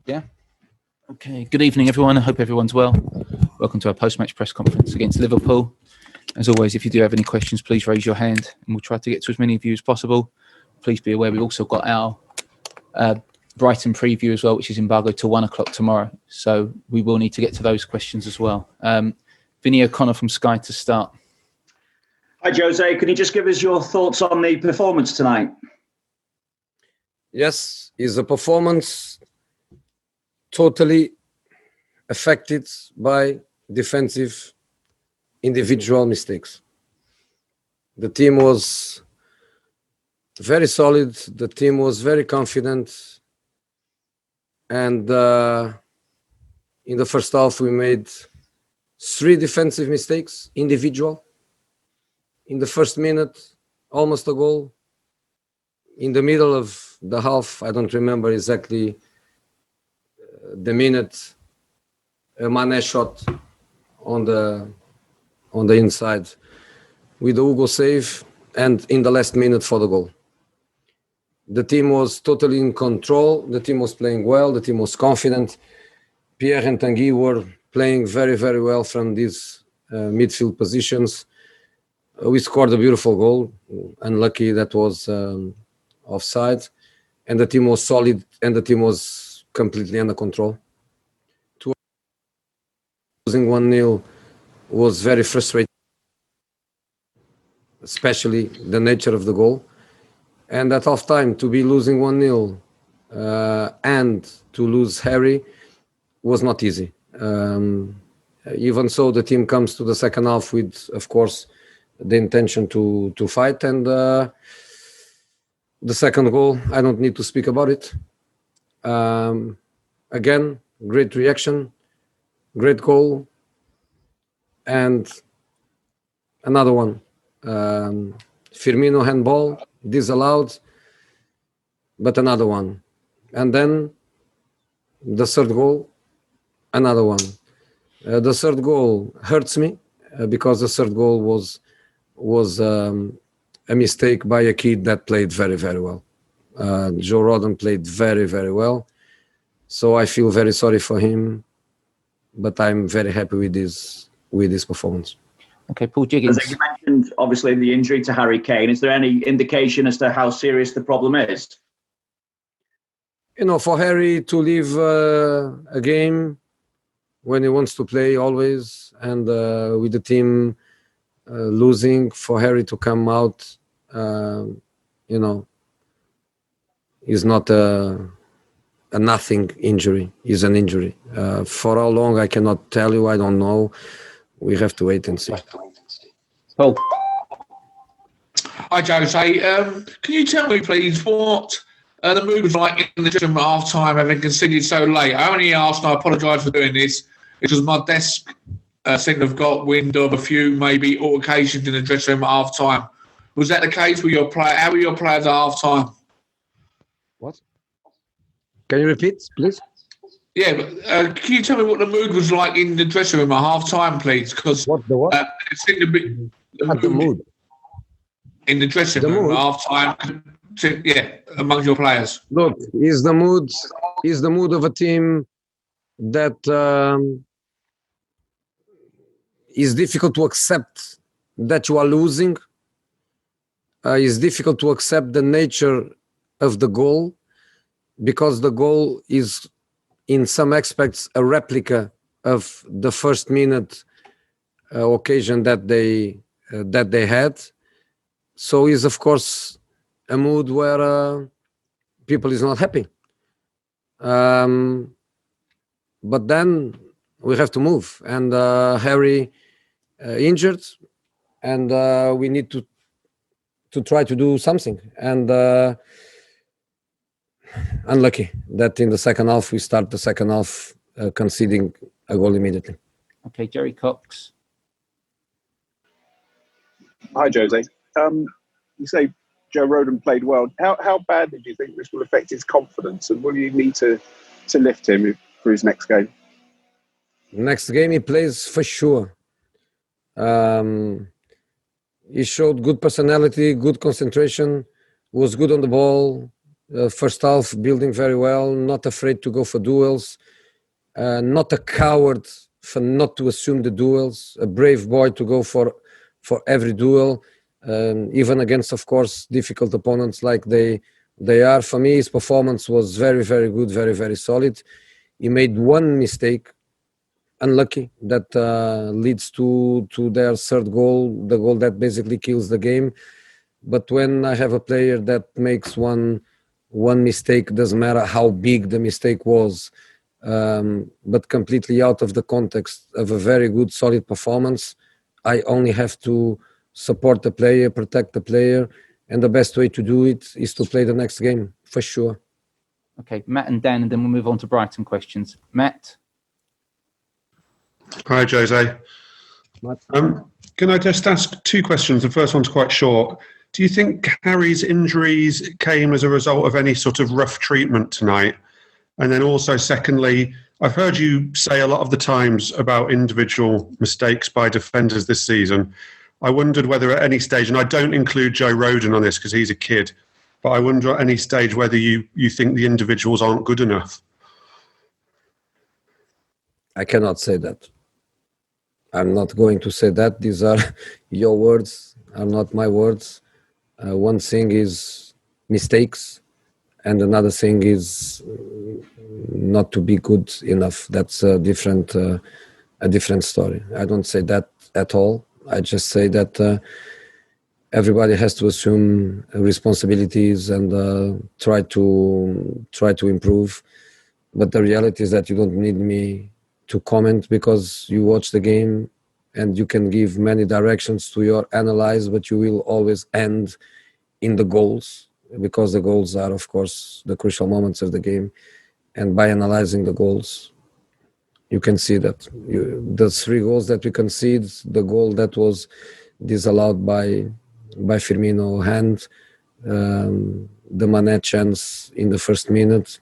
Yeah. Okay. Good evening, everyone. I hope everyone's well. Welcome to our post-match press conference against Liverpool. As always, if you do have any questions, please raise your hand and we'll try to get to as many of you as possible. Please be aware we've also got our Brighton preview as well, which is embargoed till 1 o'clock tomorrow. So we will need to get to those questions as well. Vinny O'Connor from Sky to start. Hi, Jose. Can you just give us your thoughts on the performance tonight? Yes, it's a performance totally affected by defensive individual mistakes. The team was very solid. The team was very confident. And in the first half, we made 3 defensive mistakes, individual. In the first minute, almost a goal. In the middle of the half, I don't remember exactly the minute, a Mane shot on the inside with the Hugo save, and in the last minute for the goal. The team was totally in control. The team was playing well. The team was confident. Pierre and Tanguy were playing very, very well from these midfield positions. We scored a beautiful goal. Unlucky that was offside. And the team was solid and the team was completely under control. Losing 1-0 was very frustrating, especially the nature of the goal. And at half time, to be losing 1-0 and to lose Harry was not easy. Even so, the team comes to the second half with, of course, the intention to fight. And the second goal, I don't need to speak about it. Again, great reaction, great goal. And another one. Firmino handball, disallowed, but another one. And then the third goal, another one. The third goal hurts me because the third goal was a mistake by a kid that played very, very well. Joe Rodon played very, very well. So I feel very sorry for him, but I'm very happy with this performance. Okay, Paul Jiggins. As you mentioned, obviously, the injury to Harry Kane. Is there any indication as to how serious the problem is? You know, for Harry to leave a game when he wants to play always, and with the team losing, for Harry to come out, you know, is not a nothing injury. Is an injury. For how long, I cannot tell you. I don't know. We have to wait and see. Paul. Hi, Jose. Can you tell me, please, what the mood was like in the dressing room at half-time, having conceded so late? I only asked, and I apologise for doing this, because my desk seemed to have got wind of a few, maybe, altercations in the dressing room at half-time. Was that the case with your player? How were your players at half-time? What? Can you repeat, please? Yeah, but can you tell me what the mood was like in the dressing room at half-time, please? Because what? It seemed to be the mood in the dressing room at half-time. Yeah, among your players. Look, is the mood of a team that is difficult to accept that you are losing. It's difficult to accept the nature of the goal, because the goal is in some aspects a replica of the first minute occasion that they had. So is, of course, a mood where people is not happy. But then we have to move, and Harry injured, and we need to try to do something. And unlucky that in the second half we start the second half conceding a goal immediately. Okay, Jerry Cox. Hi, Jose. You say Joe Rodon played well. How badly do you think this will affect his confidence, and will you need to lift him for his next game? Next game he plays for sure. He showed good personality, good concentration, was good on the ball, First half, building very well, not afraid to go for duels, not a coward for not to assume the duels, a brave boy to go for every duel, even against, of course, difficult opponents like they are. For me, his performance was very, very good, very, very solid. He made one mistake, unlucky, that leads to their third goal, the goal that basically kills the game. But when I have a player that makes one mistake, doesn't matter how big the mistake was, but completely out of the context of a very good, solid performance, I only have to support the player, protect the player, and the best way to do it is to play the next game, for sure. Okay, Matt and Dan, and then we'll move on to Brighton questions. Matt? Hi, Jose. Matt? Can I just ask two questions? The first one's quite short. Do you think Harry's injuries came as a result of any sort of rough treatment tonight? And then also, secondly, I've heard you say a lot of the times about individual mistakes by defenders this season. I wondered whether at any stage, and I don't include Joe Rodon on this because he's a kid, but I wonder at any stage whether you think the individuals aren't good enough. I cannot say that. I'm not going to say that. These are your words, are not my words. One thing is mistakes, and another thing is not to be good enough. That's a different story. I don't say that at all. I just say that everybody has to assume responsibilities and try to improve. But the reality is that you don't need me to comment because you watch the game and you can give many directions to your analyze, but you will always end in the goals, because the goals are, of course, the crucial moments of the game. And by analyzing the goals, you can see that the 3 goals that we conceded, the goal that was disallowed by Firmino hand, the Mané chance in the first minute,